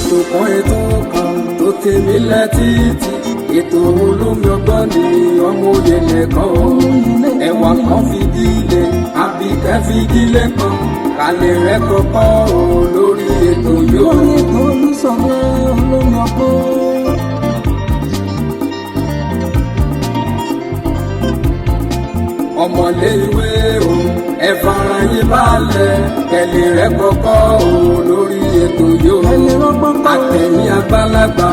ètò kan tó tèmi létí ètò olómi ọgbọ́n ni ọmọ òye nìkan o ẹwà kan fìdílé àbíkẹ́ fìdílé kan kálẹ̀ rẹ̀ kọ́kọ́ o lórí ètò yóò. lórí ètò Olúṣọlá olómi ọgbọ́n. ọmọlé ìwé o ẹ fara yín balẹ̀ kẹlẹ̀ rẹ̀ kọ́kọ́ o lórí ètò yóò. àtẹ̀yìn àgbàlagbà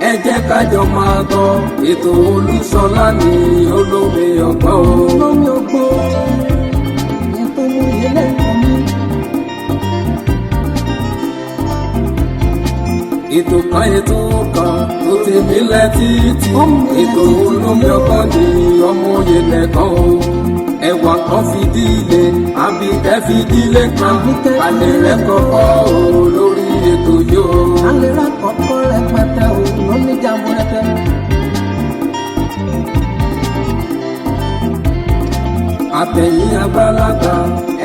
ẹ jẹ́ kájọ máa gbọ́ ètò Olúṣọlá ní olómi ọgbọ́n o. olómi ọgbọ́n ètò mú ilé ẹ̀kọ́ mi. ètò kan tó tèmi létí ètò olómi ọgbọ́n ní ọmọ òye nìkan o ẹwà kan fìdílé àbíkẹ́ fìdílé kan kálẹ̀ rẹ̀ kọ́kọ́ o lórí ètò yóò. kálẹ̀ rẹ̀ kọ́kọ́ rẹpẹtẹ o lómi jàmbó rẹpẹ. àtẹ̀yìn àgbàlagbà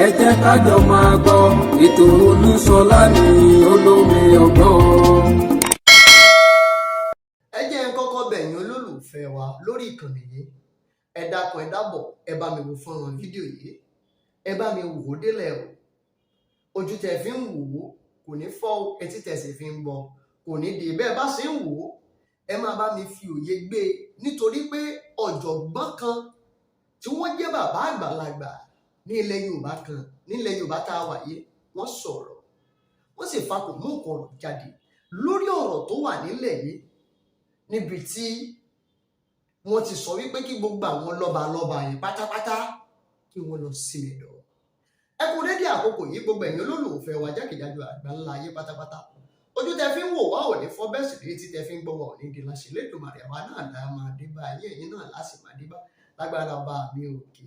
ẹ jẹ́ kájọ máa gbọ́ ètò Olúṣọlá ní olómi ọgbọ́n. ẹ jẹ́ n kọ́kọ́ bẹ̀yìn olólùfẹ́ wa lórí ìkànnì yìí ẹ dákun ẹ dábọ̀ ẹ bá mi wo fọ́nrán fídíò yìí ẹ bá mi wò ó délẹ̀ o ojú tẹ fi ń wò ó kò ní fọ́ etí tẹ sì fi ń gbọ́ kò ní di bẹ́ẹ̀ bá ṣe ń wò ó ẹ máa bá mi fi òye gbé e nítorí pé ọ̀jọ̀gbọ́n kan tí wọ́n jẹ́ bàbá àgbàlagbà ní ilẹ̀ Yorùbá kan nílẹ̀ Yorùbá tá a wà yìí wọ́n sọ̀rọ̀ wọ́n sì fakò mú nǹkan ọ̀rọ̀ jáde lórí ọ̀rọ̀ tó wà nílẹ̀ yìí níbi tí wọ́n ti sọ wípé kí gbogbo àwọn lọ́balọ́ba yẹn pátápátá kí wọ́n lọ sílẹ̀ lọ. ẹ kú dédé àkókò yìí gbogbo ẹ̀yin olólùfẹ́ wa jákèjádò àgbáńlá ayé pátápátá ojú tẹ fi ń wò wá ò ní fọ́ bẹ́ẹ̀ sì rí tí tẹ fi ń gbọ́ wá ò ní di láṣẹ lẹ́dùnmarè àwa náà dá máa dé bá ayé ẹ̀yin náà láti máa dé bá lágbára ọba mi òkè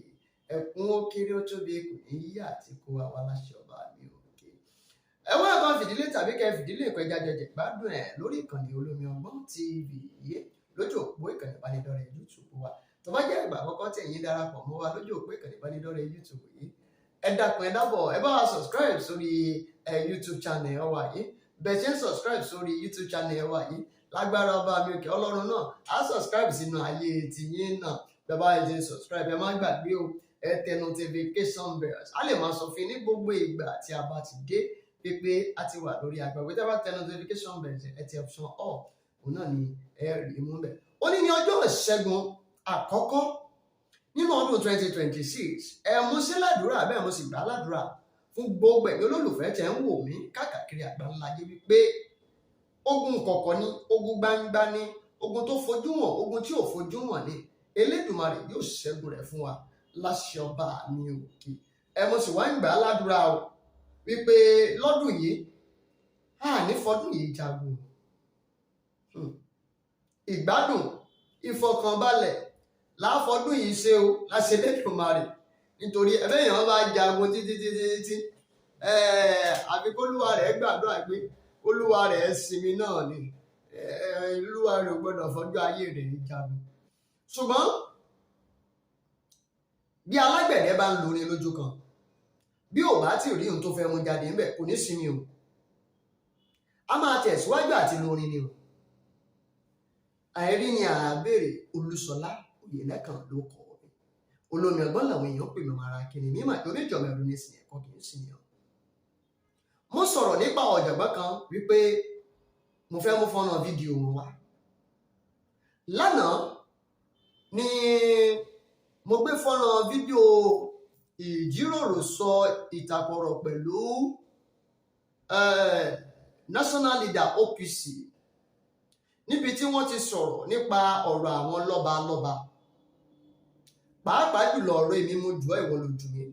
ẹkún ó kéré ó tóbi kò ní yí àti kó àwa láṣẹ ọba mi òkè. ẹ wá kan fìdílé tàbí kẹ fìdílé ìpẹja jẹjẹ gbádùn ẹ lórí ìkànnì Olómi Ọgbọ́n TV yìí lójú òpó ìkànnì ìbánidọ́rẹ̀ẹ́ YouTube wa tó bá jẹ́ ìgbà àkọ́kọ́ tí ẹ̀yin darapọ̀ mọ́ wa lójú òpó ìkànnì ìbánidọ́rẹ̀ẹ́ YouTube yìí ẹ dákun ẹ dábọ̀ ẹ bá wa subscribe sórí YouTube channel wa yìí bẹ́ẹ̀ ṣe ń subscribe sórí YouTube channel wa yìí lágbára ọba mi òkè Ọlọ́run náà á subscribe sínú ayé tiyín náà bẹ́ẹ̀ bá ẹ ṣe subscribe ẹ má gbàgbé o ẹ tẹ notification bells a lè máa sọ fún yín ní gbogbo ìgbà tí a bá ti dé pé a ti wà lórí agbègbè tí a bá tẹ notification bells ẹ tẹ option all òun náà ni ẹ rí mú bẹ́ẹ̀. ó ní ọjọ́ ìṣẹ́gun àkọ́kọ́ nínú ọdún 2026 ẹ mú sí ládùúrà bẹ́ẹ̀ mo sì gbà ládùúrà fún gbogbo ẹ̀yin olólùfẹ́ tẹ̀ ń wò mí káàkiri àgbáńlá ayé wípé ogun kọ̀kọ̀ ni ogun gbangba ni ogun tó fojú hàn ogun tí ò fojú hàn ni Elédùmarè yóò ṣẹ́gun rẹ̀ fún wa láṣẹ ọba mi òkè ẹ mo sì wá ń gbà ládùúrà o wípé lọ́dún yìí ní fọdún yìí jagun ìgbádùn ìfọkànbalẹ̀ láfọdún yìí ṣe o láṣẹ Elédùmarè nítorí ẹbẹ́yàn bá jagun títí àfi kólúwa rẹ̀ gbàdúrà pé kólúwa rẹ̀ sinmi náà ni olúwa rẹ̀ ò gbọ́dọ̀ fọjọ́ ayé rẹ̀ jagun ṣùgbọ́n bí alágbẹ̀dẹ bá ń lórin lójú kan bí ò bá tí rí ohun tó fẹ́ mú jáde ńbẹ̀ kò ní sinmi o a máa tẹ̀síwájú àti lórin ni o àìrí ni àbèrè Olúṣọlá Oyènẹ́kan ló kọ mi Olómi Ọgbọ́n làwọn èèyàn pè mí ara kìnnì mímọ̀ torí ìjọba ẹ̀rù ní ìsìn ẹ̀kọ́ kì í sí ni o. mo sọ̀rọ̀ nípa ọ̀jọ̀gbọ́n kan wípé mo fẹ́ mú fọ́nà fídíò wọn wá lánàá ni mo gbé fọ́nà fídíò ìjíròrò sọ ìtàkùrọ̀ pẹ̀lú national leader OPC níbi tí wọ́n ti sọ̀rọ̀ nípa ọ̀rọ̀ àwọn lọ́balọ́ba pàápàá jùlọ ọ̀rọ̀ èmi mo jù ọ́ ìwọ ló jù mí.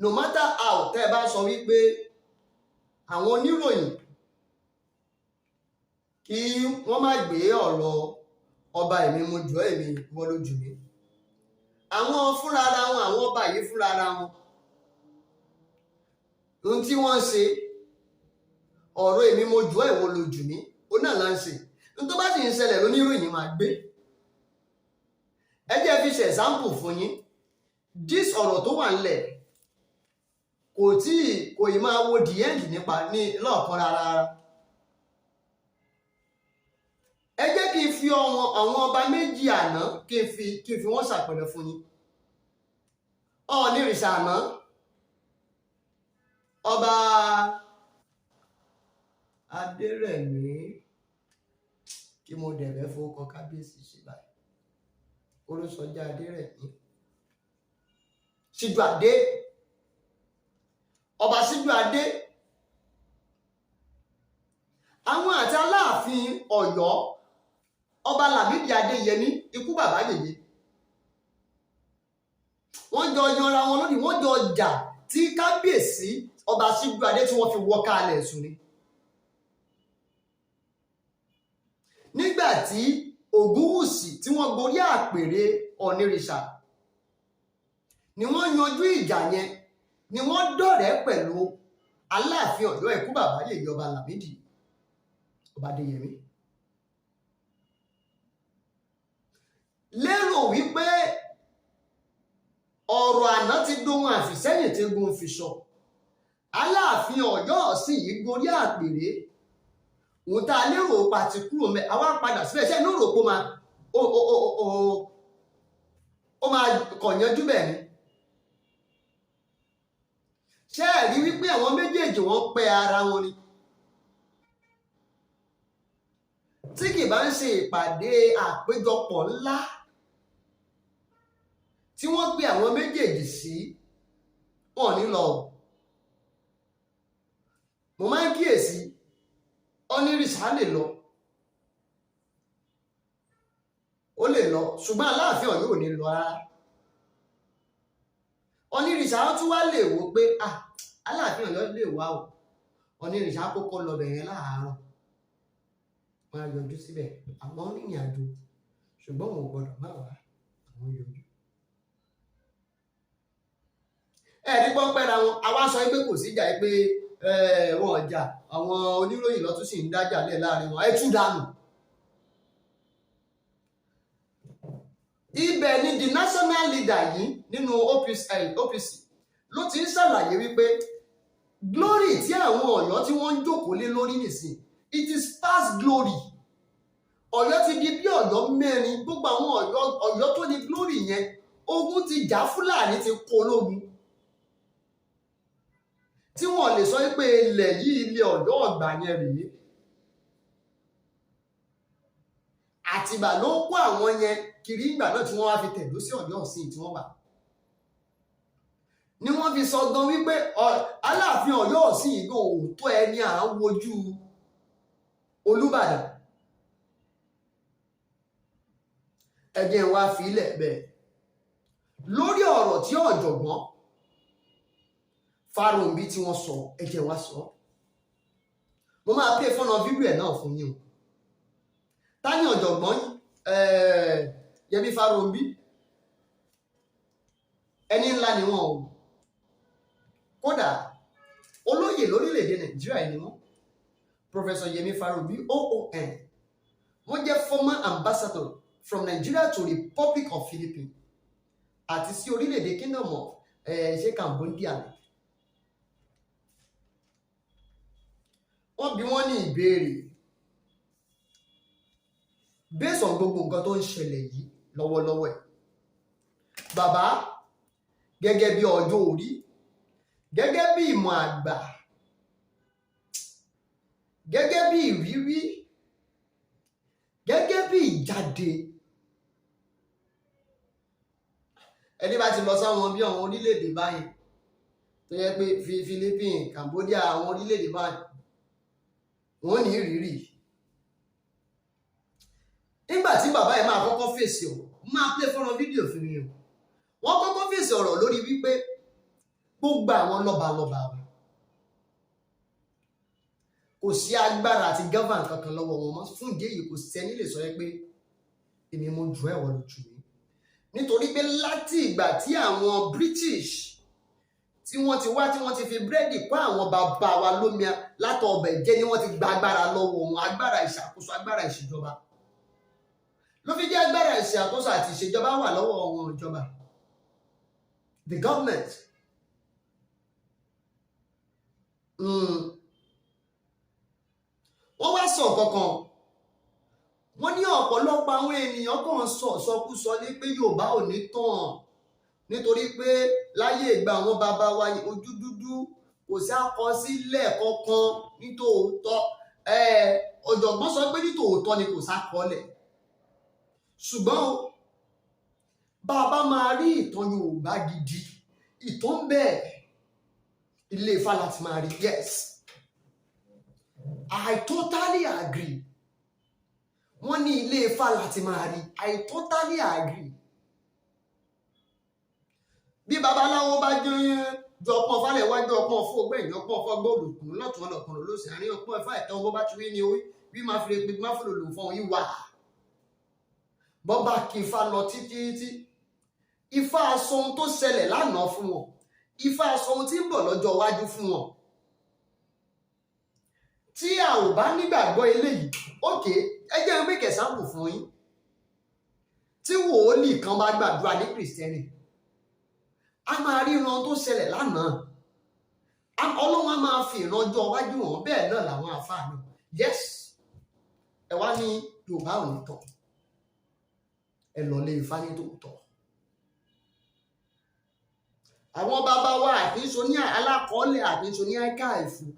No matter how tẹ́ ẹ bá sọ wípé àwọn oníròyìn kí wọ́n má gbé ọ̀rọ̀ ọba èmi mo jù ọ́ èmi ìwọ ló jù mí. àwọn fúnra ara wọn àwọn ọba yìí fúnra ara wọn ohun tí wọ́n ṣe ọ̀rọ̀ èmi mo jù ọ́ ìwọ ló jù mí ó náà là ń ṣe nítorí bá sì ń ṣẹlẹ̀ lóníròyìn máa gbé. ẹ jẹ́ fi ṣe example fún yín dis ọ̀rọ̀ tó wà ńlẹ̀ kò ì máa wo the end nípa ní lọ́ọ̀kan rárá. Ẹ jẹ́ kí n fi àwọn ọba méjì àná kí n fi wọ́n ṣàpẹẹrẹ fún yín. Ọọ̀nìrìṣà àná, ọba Adérẹ̀mí, kí mo dẹ̀bẹ̀ fowókọ kábíyèsí ṣe báyìí, Orísọjí Adérẹ̀mí, Síjú Adé, ọba Síjú Adé, àwọn àti Aláàfin Ọ̀yọ́ ọba Lámídì Adéyẹmí ikú bàbá yèyé, wọ́n jọ yanra wọn lódì, wọ́n jọ jà tí kábíyèsí ọba Síjú Adé tí wọ́n fi wọ́ kálẹ̀ ẹ̀sùn ni. Nígbà tí Ògúnwùsì tí wọ́n gorí àpèrè Ọ̀nìrìṣà ni wọ́n yanjú ìjà yẹn, ni wọ́n dọ̀rẹ́ pẹ̀lú Aláàfin Ọ̀yọ́ ikú bàbá yèyé ọba Lámídì ọba Adéyẹmí. Lérò wípé ọ̀rọ̀ àná ti dohun àfìsẹ́yìn tí gun fi sọ, Aláàfin Ọ̀yọ́ sì yìí gorí àpèrè, òun tá a lérò pa ti kúrò mẹ́, àwa padà síbẹ̀ ṣe ní òrò pé ó máa kọ̀yanjú bẹ́ẹ̀ ni. Ṣé ẹ rí wípé àwọn méjèèjì wọ́n pẹ́ ara wọn ni? Tí kì bá ń ṣe ìpàdé àpéjọpọ̀ ńlá tí wọ́n pe àwọn méjèèjì sí, wọn ní lọ. Mo máa ń kíyèsí Ọ̀nìrìṣà lè lọ, ó lè lọ, ṣùgbọ́n Aláàfin Ọ̀yọ́ ò ní lọ rárá. Ọ̀nìrìṣà tún wá lè wò pé Aláàfin Ọ̀yọ́ lè wá o, Ọ̀nìrìṣà kọ́kọ́ lọ bẹ̀rẹ̀ láàárọ̀, wọ́n á yọjú síbẹ̀, àwọn rìnrìn àjò, ṣùgbọ́n wọn ò gbọdọ̀ má wá, àwọn yọjú. Ẹ̀rí pọ́npẹ́ra wọn, àwa sọ pé kò síjà pé wọn ọjà, àwọn oníròyìn lọ́tún sì ń dájà lẹ̀ láàrin wọn, ẹ tú dànù. Ibẹ̀ ni the national leader yìí nínú OPC ló ti ń ṣàlàyé wípé glory tí àwọn Ọ̀yọ́ tí wọ́n ń jókòó lé lórí nìsín, it is past glory. Ọ̀yọ́ ti di bí Ọ̀yọ́ mẹ́rin, gbogbo àwọn Ọ̀yọ́ tó ní glory yẹn, ogun ti jà, Fúlàní ti kó lógun. Tí wọ́n lè sọ pé ilẹ̀ yìí ilé Ọ̀yọ́ ọ̀gbà yẹn rèé. Àtìgbà ló kó àwọn yẹn kiri ìgbà náà tí wọ́n wá fi tẹ̀dó sí Ọ̀yọ́ ọ̀sìn tí wọ́n wà. Ni wọ́n fi sọ gan wípé Aláàfin Ọ̀yọ́ ọ̀sìn ìgbà òótọ́ ẹni à ń wojú Olúbàdàn. Ẹ̀jẹ̀ wa fi ilẹ̀ bẹ́ẹ̀ lórí ọ̀rọ̀ tí ọ̀jọ̀gbọ́n Fáróǹbí tí wọ́n sọ, ẹ̀jẹ̀ wa sọ. Mo máa pè fọ́nà fídíò ẹ̀ náà fún yín o. Tani ọ̀jọ̀gbọ́n Yẹmí Fáróǹbí, ẹni ńlá ni wọ́n o. Kódà olóyè lórílẹ̀‐èdè Nàìjíríà ni wọ́n. Professor Yẹmí Fáróǹbí OON, wọ́n jẹ́ former ambassador from Nigeria to Republic of Philippines àti sí orílẹ̀‐èdè Kingdom of ṣe Cambodia. Wọ́n bi wọ́n ní ìbéèrè based on gbogbo nǹkan tó ń ṣẹlẹ̀ yìí lọ́wọ́lọ́wọ́ ẹ̀. Bàbá, gẹ́gẹ́ bí ọjọ́ orí, gẹ́gẹ́ bí ìmọ̀ àgbà, gẹ́gẹ́ bí ìrírí, gẹ́gẹ́ bí ìjáde, ẹni bá ti lọ sáwọn bí àwọn orílẹ̀-èdè báyìí tó yẹ pé Philippines, Cambodia, àwọn orílẹ̀-èdè báyìí wọ́n ní ìrírí. Nígbà tí bàbá ẹ̀ máa kọ́kọ́ fèsì ọ̀rọ̀, máa play fọ́nrán fídíò fún mi o. Wọ́n kọ́kọ́ fèsì ọ̀rọ̀ lórí wípé gbogbo àwọn lọ́balọ́ba wa kò sí agbára àti gọ́vàn kankan lọ́wọ́ wọn mọ́. Fún ìdí èyí kò sẹ́ni lè sọ pé èmi mo jù ẹ̀wọ̀ lójú mi, nítorí pé láti ìgbà tí àwọn British tí wọ́n ti wá, tí wọ́n ti fi búrẹ́dì kọ́ àwọn bàbá wa lómi látọ̀ ọbẹ̀ jẹ́, ni wọ́n ti gba agbára lọ́wọ́ wọn, agbára ìṣàkóso, agbára ìṣèjọba. Ló fi jẹ́ agbára ìṣàkóso àti ìṣèjọba wà lọ́wọ́ wọn ìjọba, the government. wọ́n wá sọ kankan wọ́n ní ọ̀pọ̀lọpọ̀ àwọn ènìyàn kàn sọkúsọ ní pé Yorùbá ò ní tàn nítorí pé láyé ìgbà àwọn bàbá wa ojú dúdú kò sí àkọsílẹ̀ kankan nítòótọ́ ọ̀jọ̀gbọ́n sọ pé nítòótọ́ ni kò sákọọ́lẹ̀ ṣùgbọ́n bàbá máa rí ìtàn Yorùbá gidi ìtàn bẹ́ẹ̀ Ilé Ifá láti máa rí. Yes, I totally agree. Wọ́n ní Ilé Ifá láti máa rí. I totally agree. Bí babaláwo bá jọ ọpọ́n fálẹ̀ wájú ọpọ́n fún ọgbẹ́yìn ọpọ́n fọ́gbọ́ olùkùn lọ́tún ọlọ́kùnrin ló sì àárín ọpọ́n ẹ̀fà ìtàn bó bá ti rí ni orí bí máa fi lè pe máa fòlò lò fún ìwà bọ́bá kí Ifá lọ títí Ifá sọ ohun tó ṣẹlẹ̀ lánàá fún wọn Ifá sọ ohun tí ń bọ̀ lọ́jọ́ iwájú fún wọn. Tí a ò bá nígbàgbọ́ eléyìí ókè ẹ jẹ́ ń make example fún yín. Tí wòólì kan bá gbàdúrà ní kìrìsìtẹ́nì a máa rí ìran tó ṣẹlẹ̀ lánàá Ọlọ́run á máa fi ìran ọjọ́ iwájú hàn bẹ́ẹ̀ náà làwọn àfáà náà. Yes, ẹ wá ní Yorùbá ò ní tàn ẹ lọ lé Ifá ní tòótọ́. Àwọn bàbá wa àkínso ní alákọọ́lẹ̀ àkínso ní àìká ìfún.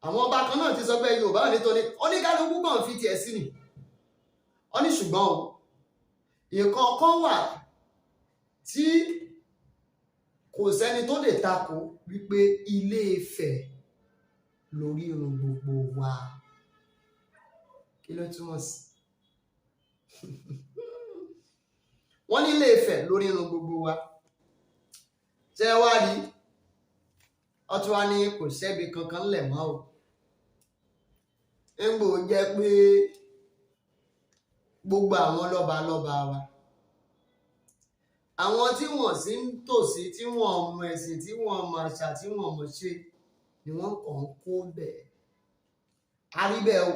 Àwọn ọba kan náà ti sọ pé Yorùbá ò ní tó ní oníkálukú kan fi tiẹ̀ sí ni. Ó ní ṣùgbọ́n nǹkan kan wà tí kò sẹ́ni tó lè takò wípé Ilé Ifẹ̀ lórí irun gbogbo wa. Kí ló túmọ̀ sí? Wọ́n ní Ilé Ifẹ̀ lórí irun gbogbo wa. Ṣé wá rí ọtún wa ní kò sẹ́bi kankan lẹ̀ mọ́ o. Ńgbò jẹ́ pé gbogbo àwọn lọ́balọ́ba wa àwọn tí wọ́n sì ń tòsí tí wọ́n mọ ẹ̀sìn tí wọ́n mọ àṣà tí wọ́n mọ ṣe ni wọ́n kàn ń kó bẹ́ẹ̀. Àríbẹ̀ o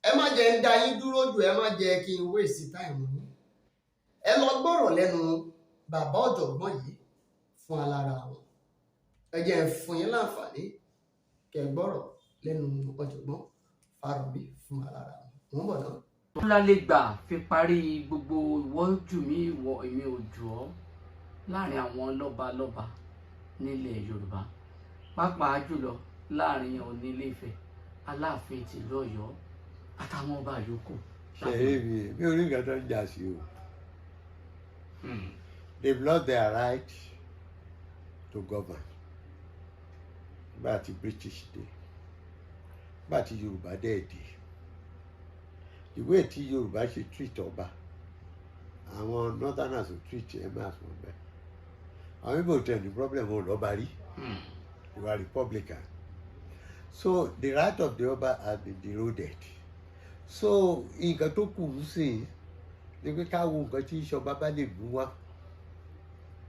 ẹ má jẹ́ ń dá yín dúró jù ẹ má jẹ́ kí n waste time yín. Ẹ lọ gbọ́rọ̀ lẹ́nu bàbá ọ̀jọ̀gbọ́n yìí fún alára wọn. Ẹ jẹ́ ń fún yín láǹfààní kẹ́ gbọ́rọ̀ lẹ́nu ọ̀jọ̀gbọ́n Fárómi fún alára wọn. Wọ́n bọ̀ náà. Ńlá lè gbà fi parí gbogbo ìwọ́jú mi ìwọ èmi ò jù ọ́ láàrin àwọn lọ́balọ́ba nílẹ̀ Yorùbá pàápàá jùlọ láàrin Ọọ̀ni Ilé Ifẹ̀ Aláàfin tìlú Ọ̀yọ́ àtàwọn ọba yòókù. ṣe mi ò rí nǹkan tó ń jà sí o. They've lost their right to govern. Nígbà tí British dé nígbà tí Yorùbá dẹ̀ dé ìwé tí Yorùbá ṣe treat ọba àwọn northerners ò treat emas wọn bẹ́ẹ̀ àwọn Igbo tẹ̀ ní problem wọn lọ́ba rí you are Republican so the right of the ọba has been eroded so nǹkan tó kù ń sìn ní pé ká wo nǹkan tí ìṣọba bá lè mú wá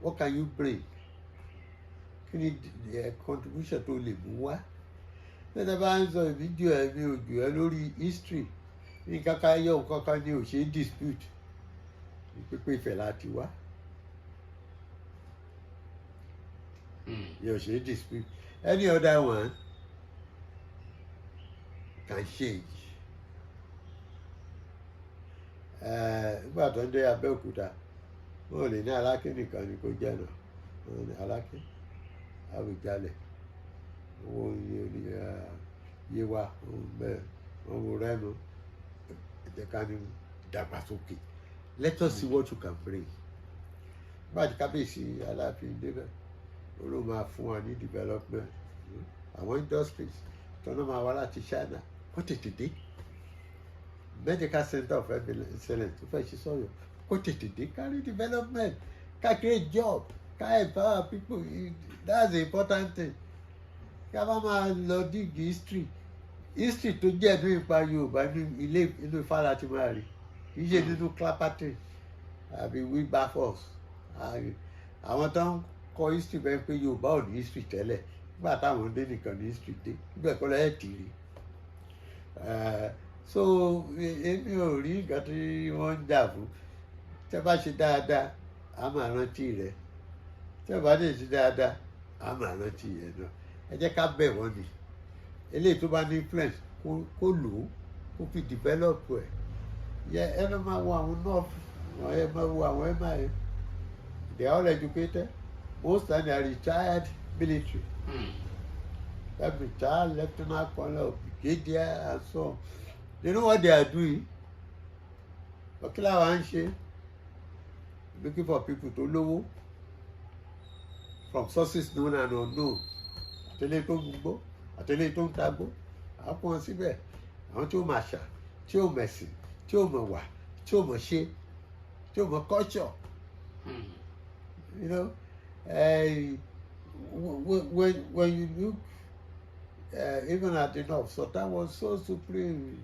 what can you bring kí ni contribution tó lè mú wá tẹ́tẹ́ bá ń sọ fídíò ẹ̀mí òjò ẹ lórí history ní kankan yọ kankan ní ò ṣe dispute ní pípé Ifẹ̀ láti wá yóò ṣe dispute any other one can change. Nígbà tó ń dé Abẹ́òkúta wọn ò lè ní Aláké nìkan ni kò jẹ́ náà wọn ní Aláké Àwùjalẹ̀ owó Yewa bẹ́ẹ̀ wọn wo Rẹ́nu dàgbàsókè. Let us see what you can bring. Nígbà tí kábíyèsí Aláàfin débẹ̀ olú máa fún wa ní development àwọn industries tọ́nà máa wá láti China kó tètè dé medical center of excellence tó fẹ́ ṣe sọ́yọ̀ kó tètè dé carry development ká create job ká empower people that's the important thing. Ká bá máa lọ dígì history tó jẹ́ ní ipa Yorùbá inú Ifá láti máa rí kì í ṣe nínú Clapperton àbí Wilberforce àwọn tó ń kọ history bẹ́ẹ̀ pé Yorùbá ò ní history tẹ́lẹ̀ nígbà táwọn dé nìkan ní history dé nígbà kọ́ lẹ́yìn tì rí so èmi ò rí nǹkan tí wọ́n ń jà fún tẹ́ bá ṣe dáadáa a máa rántí rẹ̀ tẹ́ bá dé ṣe dáadáa a máa rántí yẹn náà. Ẹ jẹ́ ká bẹ̀ wọ́n ni eléyìí tó bá ní influence kó lò ó kó fi develop ẹ̀. Yẹ ẹ lọ́ máa wo àwọn nọ́ọ̀fù ẹ máa wo àwọn MIA, they are all educated, most time they are retired military. That retired lieutenant colonel, brigadier and so on. They know what they are doing. But kí la wá ń ṣe? Looking for people to lówó from sources known and unknown. Àtẹlẹ́ tó ń gbó, àtẹlẹ́ tó ń tagbó, àwọn kan síbẹ̀, àwọn tí ó máa ṣà, tí ó mẹ̀sìn, tí ó mọ̀ wà, tí ó mọ̀ ṣe, tí ó mọ̀ culture. You know, when you look even at the North, Sultan was so supreme.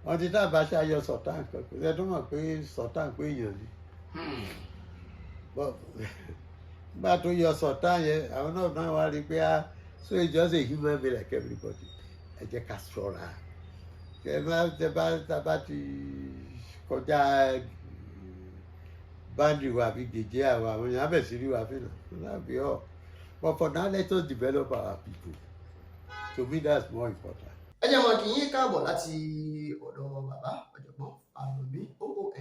On the time Basha yọ Sultan kankan, they don't know pé Sultan pé èèyàn ni. But nígbà tó yọ Sultan yẹn, àwọn náà wá rí pé so he's just a human being like everybody. Ẹ jẹ́ ká ṣọ́ra. Tẹ bá ti kọjá boundary wa àbí gègé àwọn èèyàn abẹ̀ sí rí wa fínà. That'll be all. But for now, let us develop our people. To me, that's more important. Ẹ jẹ́ mọ̀ kí yín káàbọ̀ láti ọ̀dọ̀ bàbá ọ̀jọ̀gbọ́n Àlòbí OON,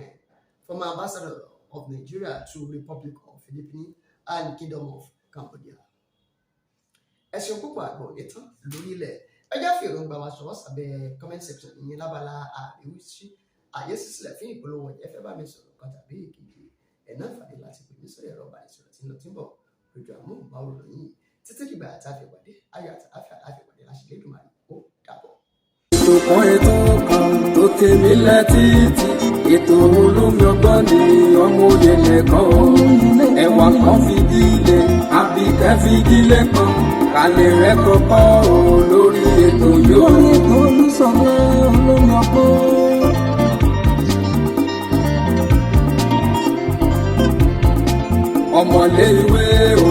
former ambassador of Nigeria to Republic of Philippines and Kingdom of Cambodia. Ẹ ṣeun púpọ̀ àgbọ̀ nìtàn lórí ilẹ̀. Ẹ jẹ́ fi èròǹgbà wa ṣọwọ́ sábẹ́ comment section ìyẹn lábala àríwísí àyè sísílẹ̀ fún ìpolówó ọjà. Ẹ fẹ́ bá mi sọ̀rọ̀ kan tàbí èkejì ẹ̀ náà fàdé láti pè mí sórí ẹ̀rọ ìbánisọ̀rọ̀ tí ń lọ tí ń bọ̀ lójú àmúhùnmáwòrán yìí títí dìgbà àti àfẹ́pàdé ayọ̀ àti àfẹ́pàdé láti Elédùmarè ó dàbọ̀. Ètò kan tó tèmi létí ètò olómi ọgbọ́n ni ọmọ òye nìkan o. Ẹ̀wà kan fi dílé àbíkẹ́ fi dílé kan kálẹ̀ rẹ̀ kọ́kọ́ o lórí ètò yóò. Lórí ètò Olúṣọ̀lá olómi ọgbọ́n. Ọmọlé ìwé o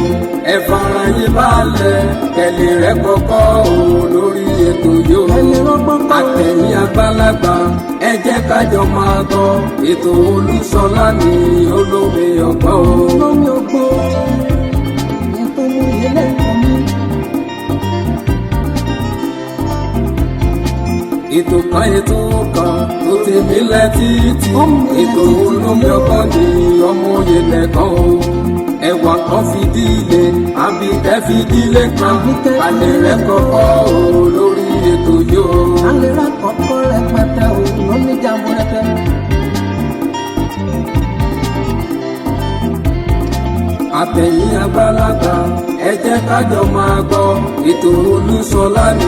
ẹ fara yín balẹ̀ kẹlẹ̀ rẹ̀ kọ́kọ́ o lórí ètò yóò. Àtẹ̀yìn àgbàlagbà ẹ jẹ́ kájọ máa gbọ́ ètò Olúṣọlá ní olómi ọgbọ́n o. Olómi ọgbọ́n ètò ìmúyẹ lẹ́kọ̀ọ́ mi. Ètò kan tó tèmi létí ètò olómi ọgbọ́n ní ọmọ òye nìkan o. Ẹ̀wà kan fi dílé àbíkẹ́ fi dílé kan kálẹ̀ rẹ̀ kọ́kọ́ o lórí ètò yóò. Kálẹ̀ rẹ̀ kọ́kọ́ rẹpẹtẹ o lómi jàmbó rẹpẹ. Àtẹ̀yìn àgbàlagbà ẹ jẹ́ kájọ máa gbọ́ ètò Olúṣọlá ní